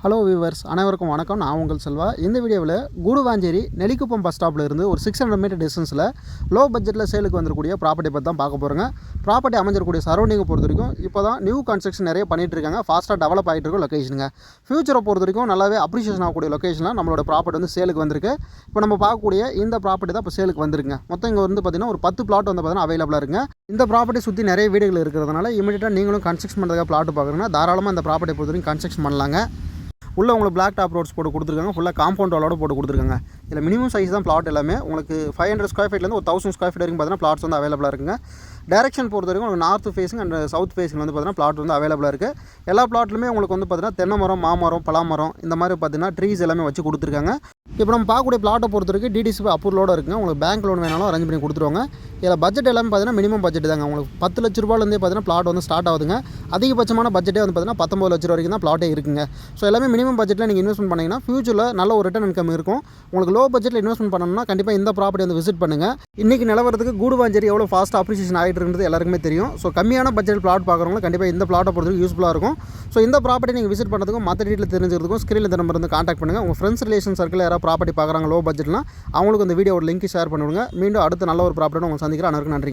Hello viewers, அனைவருக்கும் வணக்கம். நான் உங்கள் செல்வா. இந்த வீடியோவில் கூடுவாஞ்சேரி நெல்லிக்குப்பம் பஸ் ஸ்டாப்பில் இருந்து ஒரு 600 மீட்டர் டிஸ்டன்ஸில் லோ பட்ஜெட்டில் சேலுக்கு வந்துருக்கூடிய ப்ராப்பர்ட்டி பற்றி தான் பார்க்க போகிறோங்க. ப்ராப்பர்ட்டி அமைஞ்சிருக்கூடிய சரௌண்டிங்கை பொறுத்த வரைக்கும் இப்போ தான் நியூ கன்ஸ்ட்ரக்ஷன் நிறைய பண்ணிட்டு இருக்காங்க. ஃபாஸ்ட்டாக டெவலப் ஆகிட்டு இருக்கும் லொக்கேஷனுங்க. ஃபியூச்சரை பொறுத்த வரைக்கும் நல்லாவே அப்ரிஷியேஷன் ஆகக்கூடிய லொக்கேஷனில் நம்மளோட ப்ராப்பர்ட்டி வந்து சேலுக்கு வந்திருக்கு. இப்போ நம்ம பார்க்கக்கூடிய இந்த ப்ராப்பர்ட்டி தான் இப்போ சேலுக்கு வந்துருங்க. மொத்தம் இங்கே வந்து பார்த்திங்கன்னா ஒரு 10 பிளாட் வந்து பார்த்தீங்கன்னா அவைலபிளாக இருக்குங்க. இந்த ப்ராப்பர்ட்டி சுற்றி நிறைய வீடுகள் இருக்கிறதுனால இமீடியட்டாக நீங்களும் கன்ஸ்ட்ரக்ஷன் பண்ணுறதுக்காக பிளாட் பார்க்குறீங்கன்னா தாராளமாக இந்த ப்ராப்பர்ட்டி பொறுத்த வரைக்கும் கன்ஸ்ட்ரக்ஷன் பண்ணலாங்க. உள்ளே உங்களுக்கு பிளாக் டாப் ரோட்ஸ் போட்டு கொடுத்துருக்காங்க. ஃபுல்லாக காம்பவுண்ட் வாலோட போட்டு கொடுத்துருக்காங்க. இதில் மினிமம் சைஸ் தான் பிளாட் எல்லாமே. உங்களுக்கு 500 ஸ்கொயர் ஃபீட்லேருந்து ஒரு 1000 ஸ்கொயர் ஃபீட் வரைக்கும் பார்த்தீங்கன்னா பிளாட்ஸ் வந்து அவைலபிளாக இருக்குங்க. டேரக்ஷன் பொறுத்த வரைக்கும் உங்களுக்கு north facing and south facing வந்து பார்த்தீங்கன்னா பிளாட் வந்து அவைலபிளாக இருக்குது. எல்லா பிளாட்லுமே உங்களுக்கு வந்து பார்த்தீங்கன்னா தென்னை மரம், மாமரம், பலாமரம் இந்த மாதிரி பார்த்தீங்கன்னா ட்ரீஸ் எல்லாமே வச்சு கொடுத்துருக்காங்க. இப்போ நம்ம பார்க்கக்கூடிய பிளாட்டை பொறுத்த வரைக்கும் டிடிசிபி அப்ரூவலோடு இருக்குங்க. உங்களுக்கு பேங்க் லோன் வேணாலும் அரேஞ்ச் பண்ணி கொடுத்துருவாங்க. இதில் பட்ஜெட் எல்லாமே பார்த்தீங்கன்னா மினிமம் பட்ஜெட் தாங்க. உங்களுக்கு 10 லட்ச ரூபாயிலேருந்தே பார்த்தீங்கன்னா பிளாட் வந்து ஸ்டார்ட் ஆகுதுங்க. அதிகபட்சமான பட்ஜெட்டே வந்து பார்த்தீங்கன்னா 19 லட்ச ரூபா வரைக்கும் தான் பிளாட்டே இருக்குங்க. ஸோ எல்லாமே மினிமம் பட்ஜெட்டில் நீங்கள் இன்வெஸ்ட்மெண்ட் பண்ணிங்கன்னா ஃபியூச்சரில் நல்ல ஒரு ரிட்டர்ன் இன்கம் இருக்கும். உங்களுக்கு லோ பட்ஜெட்டில் இன்வெஸ்ட்மெண்ட் பண்ணணும்னா கண்டிப்பாக இந்த ப்ராப்பர்ட்டி வந்து விசிட் பண்ணுங்கள். இன்றைக்கி நிலவரத்துக்கு கூடுவாஞ்சேரி எவ்வளோ ஃபாஸ்ட் அப்ரிசியேஷன் ஆகிட்டு இருக்கிறது எல்லாருக்குமே தெரியும். ஸோ கம்மியான பட்ஜெட் பிளாட் பார்க்குறவங்க கண்டிப்பாக இந்த பிளாட்டை பொறுத்தவரைக்கும் யூஸ்ஃபுல்லாக இருக்கும். ஸோ இந்த ப்ராப்பர்ட்டி நீங்கள் விசிட் பண்ணுறதுக்கும் மற்ற டீட்டெயில் தெரிஞ்சுக்கிறதுக்கும் ஸ்க்ரீனில் நம்பர் வந்து கான்டாக்ட் பண்ணுங்கள். உங்கள் ஃப்ரெண்ட்ஸ் ரிலேஷன் சர்க்கிள் யாராவது ப்ராப்பர்ட்டி பார்க்குறாங்க லோ பட்ஜெட்னா அவங்களுக்கு இந்த வீடியோட லிங்க் ஷேர் பண்ணுவாங்க. மீண்டும் அடுத்த நல்ல ஒரு ப்ராப்பர்ட்டி உங்களுக்கு சந்திக்கிறேன். அனைவருக்கும் நன்றி.